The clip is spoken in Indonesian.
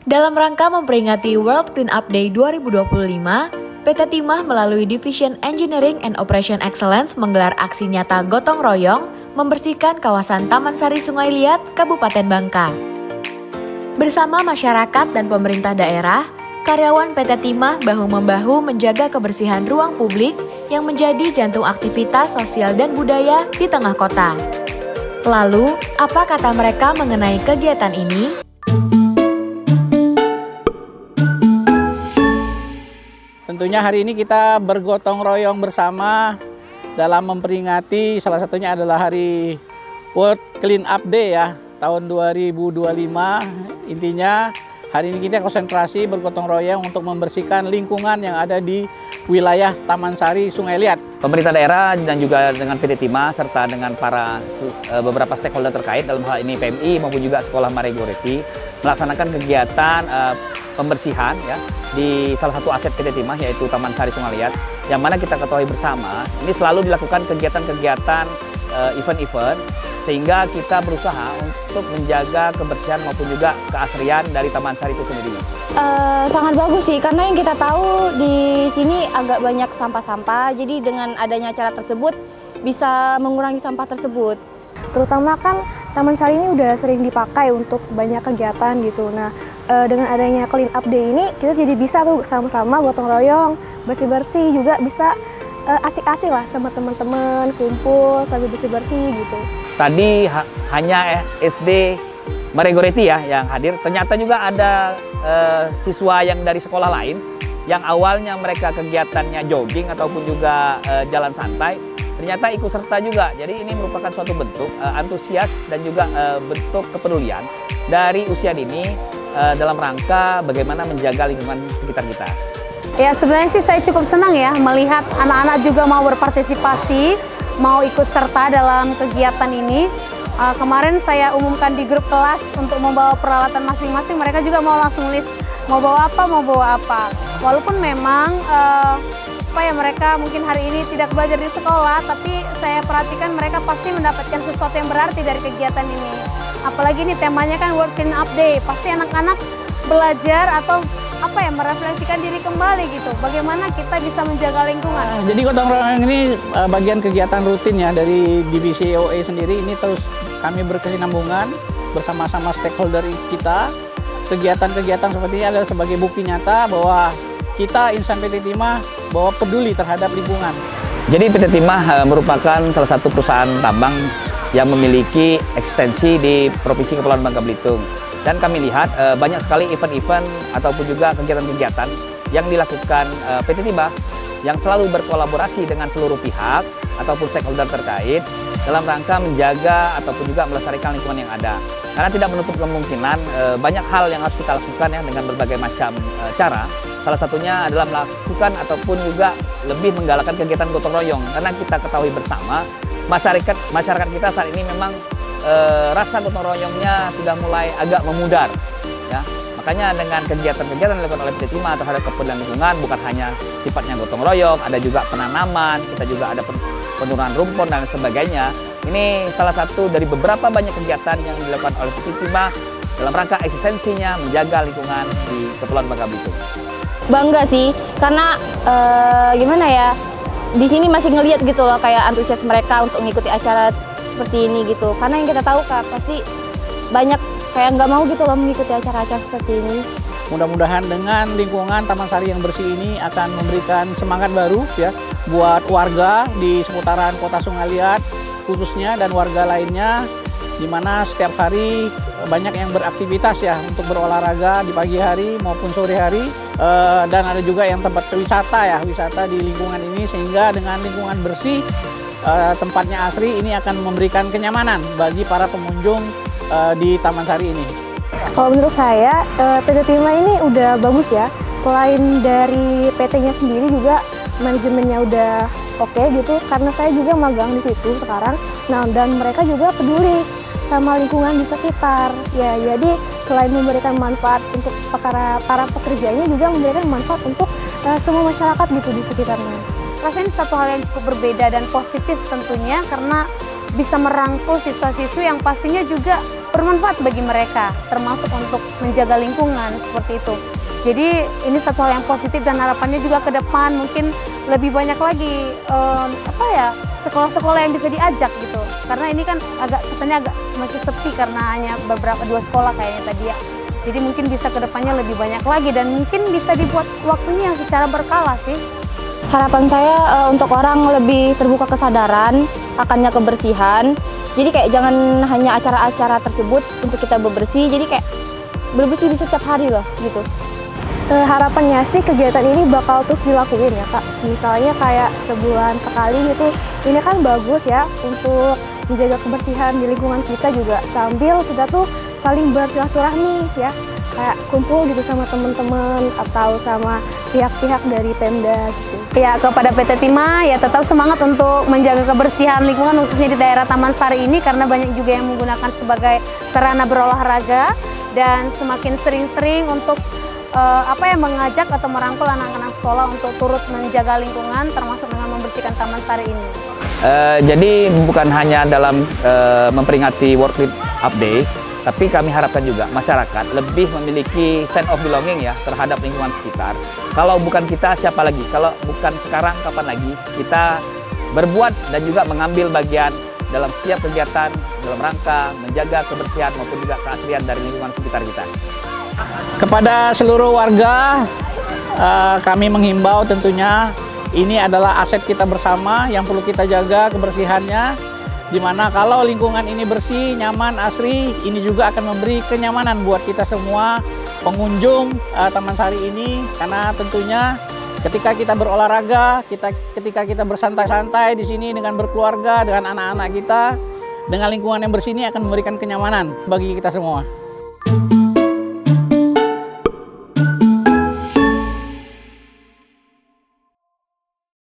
Dalam rangka memperingati World Cleanup Day 2025, PT Timah melalui Division Engineering and Operation Excellence menggelar aksi nyata gotong royong membersihkan kawasan Taman Sari Sungai Liat, Kabupaten Bangka. Bersama masyarakat dan pemerintah daerah, karyawan PT Timah bahu-membahu menjaga kebersihan ruang publik yang menjadi jantung aktivitas sosial dan budaya di tengah kota. Lalu, apa kata mereka mengenai kegiatan ini? Tentunya hari ini kita bergotong royong bersama dalam memperingati salah satunya adalah hari World Clean Up Day ya, tahun 2025. Intinya hari ini kita konsentrasi bergotong royong untuk membersihkan lingkungan yang ada di wilayah Taman Sari Sungai Liat. Pemerintah daerah dan juga dengan PT Timah serta dengan para beberapa stakeholder terkait dalam hal ini PMI maupun juga Sekolah Marigoreti melaksanakan kegiatan pembersihan ya di salah satu aset PT Timah yaitu Taman Sari Sungai Liat, yang mana kita ketahui bersama ini selalu dilakukan kegiatan-kegiatan event-event sehingga kita berusaha untuk menjaga kebersihan maupun juga keasrian dari Taman Sari itu sendiri. Sangat bagus sih, karena yang kita tahu di sini agak banyak sampah-sampah, jadi dengan adanya acara tersebut bisa mengurangi sampah tersebut. Terutama kan Taman Sari ini udah sering dipakai untuk banyak kegiatan gitu. Nah, dengan adanya Clean Up Day ini kita jadi bisa tuh sama-sama gotong royong, bersih-bersih, juga bisa asik-asik lah sama teman-teman, kumpul sambil bersih-bersih gitu. Tadi hanya SD Marigoreti ya yang hadir, ternyata juga ada siswa yang dari sekolah lain yang awalnya mereka kegiatannya jogging ataupun juga jalan santai, ternyata ikut serta juga. Jadi ini merupakan suatu bentuk antusias dan juga bentuk kepedulian dari usia dini dalam rangka bagaimana menjaga lingkungan sekitar kita. Ya, sebenarnya sih saya cukup senang ya melihat anak-anak juga mau berpartisipasi, mau ikut serta dalam kegiatan ini. Kemarin saya umumkan di grup kelas untuk membawa peralatan masing-masing, mereka juga mau langsung list mau bawa apa. Walaupun memang mereka mungkin hari ini tidak belajar di sekolah, tapi saya perhatikan mereka pasti mendapatkan sesuatu yang berarti dari kegiatan ini. Apalagi ini temanya kan World Clean Up Day, pasti anak-anak belajar atau merefleksikan diri kembali gitu. Bagaimana kita bisa menjaga lingkungan. Jadi gotong royong ini bagian kegiatan rutin ya dari divisi OE sendiri. Ini terus kami berkesinambungan bersama-sama stakeholder kita. Kegiatan-kegiatan seperti ini adalah sebagai bukti nyata bahwa kita insan PT Timah bahwa peduli terhadap lingkungan. Jadi PT Timah merupakan salah satu perusahaan tambang yang memiliki eksistensi di Provinsi Kepulauan Bangka Belitung. Dan kami lihat banyak sekali event-event ataupun juga kegiatan-kegiatan yang dilakukan PT Timah yang selalu berkolaborasi dengan seluruh pihak ataupun stakeholder terkait dalam rangka menjaga ataupun juga melestarikan lingkungan yang ada. Karena tidak menutup kemungkinan banyak hal yang harus kita lakukan ya dengan berbagai macam cara. Salah satunya adalah melakukan ataupun juga lebih menggalakkan kegiatan gotong royong. Karena kita ketahui bersama masyarakat kita saat ini memang rasa gotong royongnya sudah mulai agak memudar ya. Makanya dengan kegiatan-kegiatan yang dilakukan oleh PT Timah terhadap kepedulian lingkungan bukan hanya sifatnya gotong royong, ada juga penanaman, kita juga ada penurunan rumput dan sebagainya. Ini salah satu dari beberapa banyak kegiatan yang dilakukan oleh PT Timah dalam rangka eksistensinya menjaga lingkungan di Kepulauan Bangka Belitung. Bangga sih, karena di sini masih ngelihat gitu loh kayak antusias mereka untuk mengikuti acara seperti ini gitu. Karena yang kita tahu Kak, pasti banyak kayak nggak mau gitu loh mengikuti acara-acara seperti ini. Mudah-mudahan dengan lingkungan Taman Sari yang bersih ini akan memberikan semangat baru ya buat warga di seputaran Kota Sungai Liat khususnya dan warga lainnya, di mana setiap hari banyak yang beraktivitas ya untuk berolahraga di pagi hari maupun sore hari, dan ada juga yang tempat wisata di lingkungan ini, sehingga dengan lingkungan bersih tempatnya asri ini akan memberikan kenyamanan bagi para pengunjung di Taman Sari ini. Kalau menurut saya PT Timah ini udah bagus ya. Selain dari PT-nya sendiri juga manajemennya udah oke gitu. Karena saya juga magang di situ sekarang. Nah, dan mereka juga peduli sama lingkungan di sekitar. Ya, jadi selain memberikan manfaat untuk para pekerjanya juga memberikan manfaat untuk semua masyarakat gitu di sekitarnya. Rasanya satu hal yang cukup berbeda dan positif tentunya, karena bisa merangkul siswa-siswi yang pastinya juga bermanfaat bagi mereka, termasuk untuk menjaga lingkungan seperti itu. Jadi ini satu hal yang positif dan harapannya juga ke depan mungkin lebih banyak lagi sekolah-sekolah yang bisa diajak gitu. Karena ini kan kesannya agak masih sepi karena hanya dua sekolah kayaknya tadi ya. Jadi mungkin bisa ke depannya lebih banyak lagi dan mungkin bisa dibuat waktunya yang secara berkala sih. Harapan saya untuk orang lebih terbuka kesadaran akannya kebersihan. Jadi kayak jangan hanya acara-acara tersebut untuk kita bebersih, jadi kayak bebersih bisa setiap hari loh gitu. Harapannya sih kegiatan ini bakal terus dilakuin ya Kak. Misalnya kayak sebulan sekali gitu. Ini kan bagus ya untuk menjaga kebersihan di lingkungan kita juga sambil kita tuh saling bersilaturahmi ya. Kayak kumpul gitu sama teman-teman atau sama pihak-pihak dari Pemda gitu. Ya, kepada PT Timah ya tetap semangat untuk menjaga kebersihan lingkungan khususnya di daerah Taman Sari ini karena banyak juga yang menggunakan sebagai sarana berolahraga dan semakin sering-sering untuk mengajak atau merangkul anak-anak sekolah untuk turut menjaga lingkungan termasuk dengan membersihkan Taman Sari ini. Jadi bukan hanya dalam memperingati World Clean Up Day, tapi kami harapkan juga masyarakat lebih memiliki sense of belonging ya terhadap lingkungan sekitar. Kalau bukan kita, siapa lagi? Kalau bukan sekarang, kapan lagi? Kita berbuat dan juga mengambil bagian dalam setiap kegiatan dalam rangka menjaga kebersihan maupun juga keaslian dari lingkungan sekitar kita. Kepada seluruh warga, kami menghimbau tentunya ini adalah aset kita bersama yang perlu kita jaga kebersihannya. Dimana kalau lingkungan ini bersih, nyaman, asri, ini juga akan memberi kenyamanan buat kita semua pengunjung Taman Sari ini. Karena tentunya ketika kita berolahraga, ketika kita bersantai-santai di sini dengan berkeluarga, dengan anak-anak kita, dengan lingkungan yang bersih ini akan memberikan kenyamanan bagi kita semua.